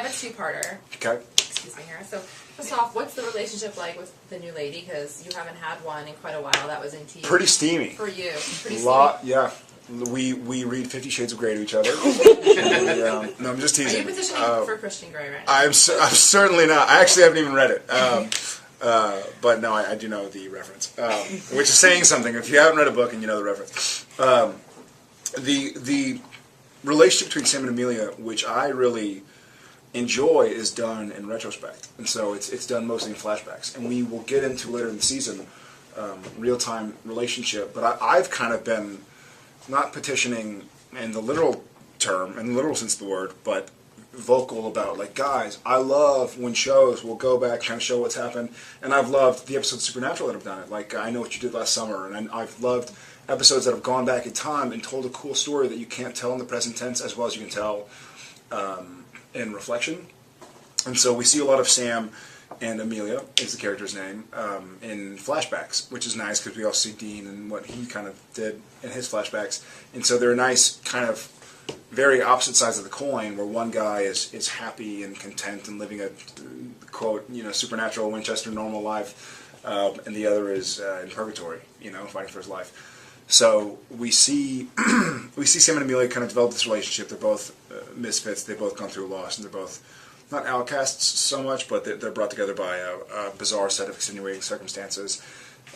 have a two-parter. Okay. Excuse me here. So, first off, what's the relationship like with the new lady? Because you haven't had one in quite a while. That was into you. Pretty steamy. For you. Pretty steamy. Yeah. We read 50 Shades of Grey to each other. And, no, I'm just teasing. Are you petitioning for Christian Grey right now? I'm certainly not. I actually haven't even read it. But no, I do know the reference, which is saying something. If you haven't read a book and you know the reference, the relationship between Sam and Amelia, which I really enjoy, is done in retrospect, and so it's done mostly in flashbacks. And we will get into later in the season real-time relationship. But I've kind of been not petitioning in the literal term, in the literal sense of the word, but vocal about, like, guys, I love when shows will go back, kind of show what's happened, and I've loved the episodes of Supernatural that have done it, like I Know What You Did Last Summer, and I've loved episodes that have gone back in time and told a cool story that you can't tell in the present tense as well as you can tell in reflection. And so we see a lot of Sam and Amelia, is the character's name, in flashbacks, which is nice because we also see Dean and what he kind of did in his flashbacks. And so they're a nice kind of very opposite sides of the coin, where one guy is happy and content and living a, quote, supernatural Winchester normal life, and the other is in purgatory, fighting for his life. So we see Sam and Amelia kind of develop this relationship. They're both misfits. They've both gone through a loss, and they're both not outcasts so much, but they're brought together by a bizarre set of extenuating circumstances.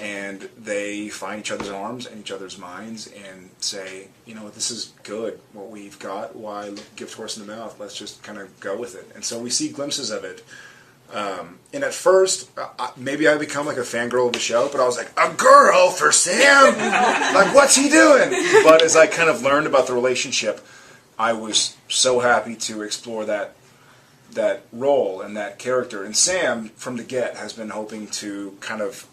And they find each other's arms and each other's minds and say, this is good, what we've got. Why give horse in the mouth? Let's just kind of go with it. And so we see glimpses of it. And at first, maybe I become like a fangirl of the show, but I was like, a girl for Sam? Like, what's he doing? But as I kind of learned about the relationship, I was so happy to explore that role and that character. And Sam, from the get, has been hoping to kind of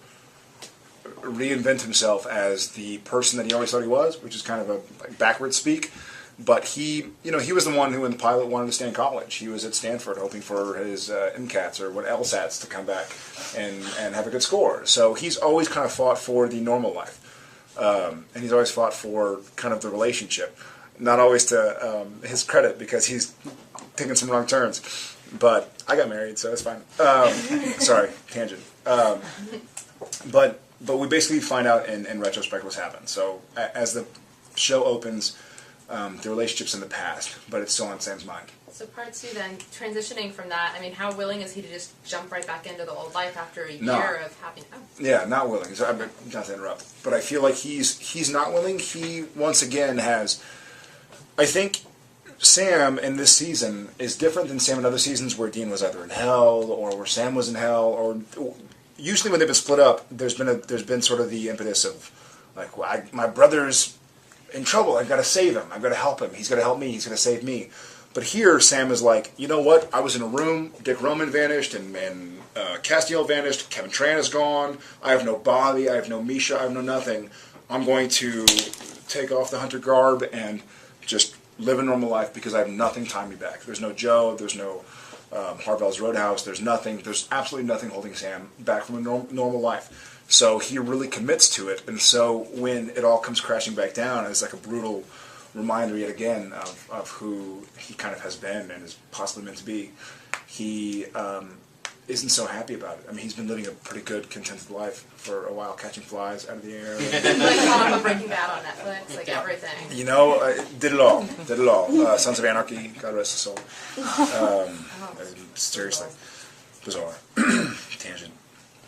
reinvent himself as the person that he always thought he was, which is kind of a backwards speak. But he was the one who in the pilot wanted to stay in college. He was at Stanford hoping for his MCATs or what LSATs to come back and have a good score. So he's always kind of fought for the normal life. And he's always fought for kind of the relationship. Not always to his credit, because he's taken some wrong turns. But I got married, so it's fine. Sorry, tangent. But we basically find out in retrospect what's happened. So as the show opens, the relationship's in the past, but it's still on Sam's mind. So part two then, transitioning from that, I mean, how willing is he to just jump right back into the old life after a year of having... Oh. Yeah, not willing. So not to interrupt, but I feel like he's not willing. He, once again, has... I think Sam in this season is different than Sam in other seasons where Dean was either in hell or where Sam was in hell, or... Usually when they've been split up, there's been sort of the impetus of, like, well, my brother's in trouble. I've got to save him. I've got to help him. He's got to help me. He's going to save me. But here, Sam is like, you know what? I was in a room. Dick Roman vanished, and Castiel vanished. Kevin Tran is gone. I have no Bobby. I have no Misha. I have no nothing. I'm going to take off the hunter garb and just live a normal life because I have nothing tying me back. There's no Joe. There's no Harvell's Roadhouse. There's nothing. There's absolutely nothing holding Sam back from a normal life. So he really commits to it. And so when it all comes crashing back down, it's like a brutal reminder yet again of who he kind of has been and is possibly meant to be. He isn't so happy about it. I mean, he's been living a pretty good, contented life for a while, catching flies out of the air. Like Breaking Bad on Netflix, like everything. Did it all. Did it all. Sons of Anarchy, God rest his soul. Seriously. Bizarre. Tangent.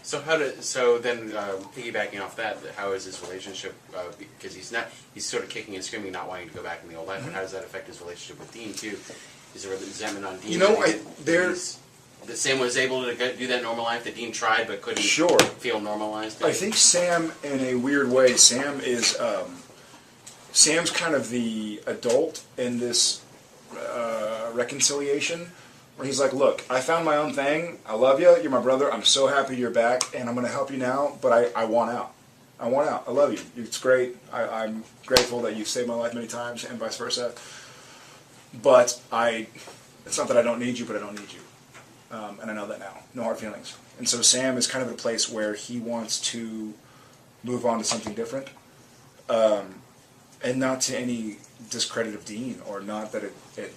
So then piggybacking off that, how is his relationship? Because he's sort of kicking and screaming, not wanting to go back in the old life. Mm-hmm. But how does that affect his relationship with Dean too? Is there resentment on Dean? That Sam was able to do that normal life that Dean tried but couldn't feel normalized. I think Sam, in a weird way, Sam is Sam's kind of the adult in this reconciliation. Where he's like, look, I found my own thing. I love you. You're my brother. I'm so happy you're back, and I'm going to help you now, but I want out. I want out. I love you. It's great. I'm grateful that you've saved my life many times, and vice versa. But it's not that I don't need you, but I don't need you. And I know that now. No hard feelings. And so Sam is kind of at a place where he wants to move on to something different. And not to any discredit of Dean, or not that it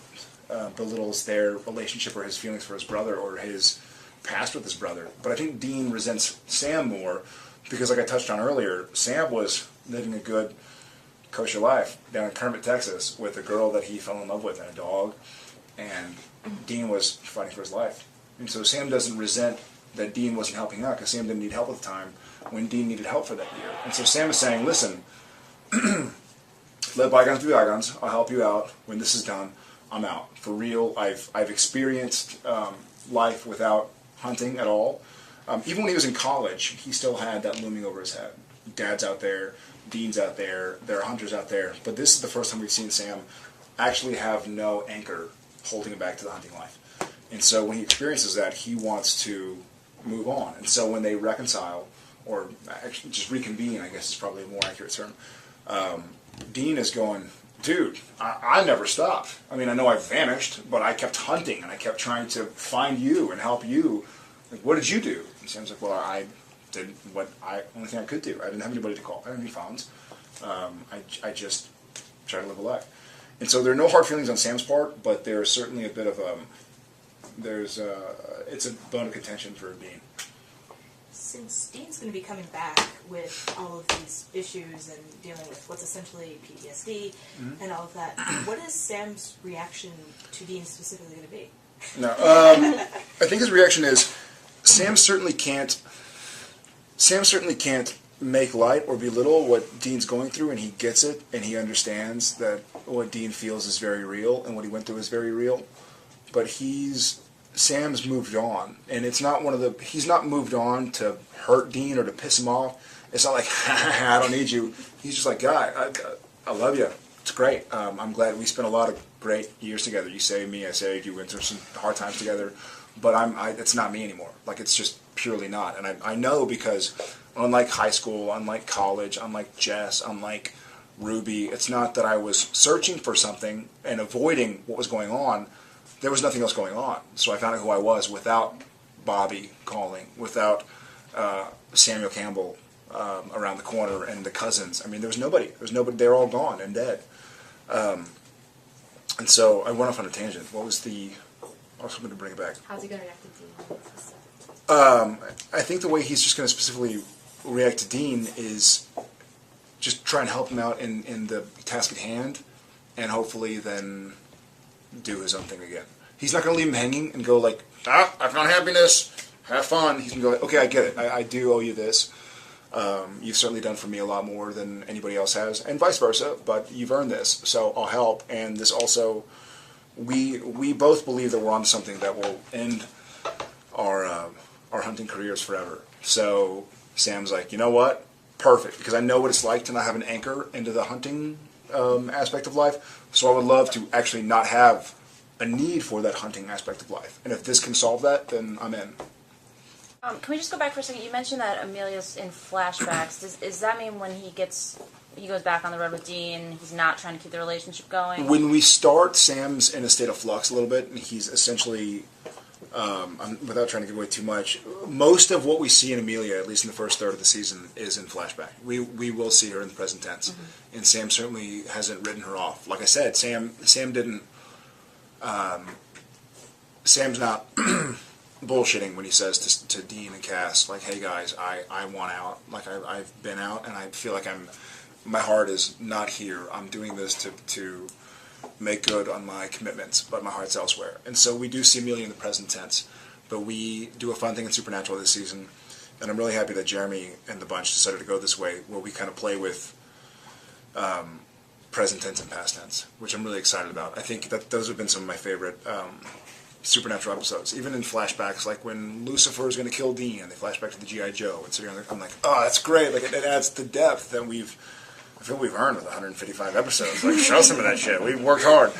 belittles their relationship or his feelings for his brother or his past with his brother. But I think Dean resents Sam more because, like I touched on earlier, Sam was living a good, kosher life down in Kermit, Texas, with a girl that he fell in love with and a dog, and Dean was fighting for his life. And so Sam doesn't resent that Dean wasn't helping out because Sam didn't need help at the time when Dean needed help for that year. And so Sam is saying, listen, let bygones be bygones. I'll help you out. When this is done, I'm out. For real, I've experienced life without hunting at all. Even when he was in college, he still had that looming over his head. Dad's out there, Dean's out there, there are hunters out there. But this is the first time we've seen Sam actually have no anchor holding him back to the hunting life. And so when he experiences that, he wants to move on. And so when they reconcile, or actually just reconvene, I guess is probably a more accurate term, Dean is going, dude, I never stopped. I mean, I know I vanished, but I kept hunting, and I kept trying to find you and help you. Like, what did you do? And Sam's like, well, I did only thing I could do. I didn't have anybody to call. I didn't have any phones. I just tried to live a life. And so there are no hard feelings on Sam's part, but there's certainly a bit of it's a bone of contention for Dean. Since Dean's going to be coming back with all of these issues and dealing with what's essentially PTSD and all of that, what is Sam's reaction to Dean specifically going to be? No, I think his reaction is Sam certainly can't make light or belittle what Dean's going through, and he gets it, and he understands that what Dean feels is very real, and what he went through is very real. But Sam's moved on, and it's not he's not moved on to hurt Dean or to piss him off. It's not like, I don't need you. He's just like, guy, I love you. It's great. I'm glad we spent a lot of great years together. You saved me, I saved you. We went through some hard times together, but it's not me anymore. Like, it's just purely not. And I know because unlike high school, unlike college, unlike Jess, unlike Ruby, it's not that I was searching for something and avoiding what was going on. There was nothing else going on. So I found out who I was without Bobby calling, without Samuel Campbell around the corner and the cousins. I mean, there was nobody. They were all gone and dead. And so I went off on a tangent. What was I was going to bring it back. How's he going to react to Dean? I think the way he's just going to specifically react to Dean is just try and help him out in the task at hand, and hopefully then do his own thing again. He's not going to leave him hanging and go like, I found happiness, have fun. He's going to go like, okay, I get it. I do owe you this. You've certainly done for me a lot more than anybody else has, and vice versa, but you've earned this, so I'll help. And this also, we both believe that we're onto something that will end our hunting careers forever. So Sam's like, you know what? Perfect, because I know what it's like to not have an anchor into the hunting aspect of life, so I would love to actually not have a need for that hunting aspect of life. And if this can solve that, then I'm in. Can we just go back for a second? You mentioned that Amelia's in flashbacks. Does that mean when he goes back on the road with Dean, he's not trying to keep the relationship going? When we start, Sam's in a state of flux a little bit, and he's essentially, without trying to give away too much, most of what we see in Amelia, at least in the first third of the season, is in flashback. We will see her in the present tense, and Sam certainly hasn't written her off. Like I said, Sam didn't. Sam's not bullshitting when he says to Dean and Cass, like, hey guys, I want out. Like, I've been out, and I feel like my heart is not here. I'm doing this to make good on my commitments, but my heart's elsewhere. And so we do see Amelia in the present tense, but we do a fun thing in Supernatural this season, and I'm really happy that Jeremy and the bunch decided to go this way, where we kind of play with present tense and past tense, which I'm really excited about. I think that those have been some of my favorite Supernatural episodes, even in flashbacks, like when Lucifer is going to kill Dean, and they flash back to the G.I. Joe, and so I'm like, oh, that's great. Like, it adds the depth that I feel we've earned with 155 episodes. Like, show some of that shit. We've worked hard.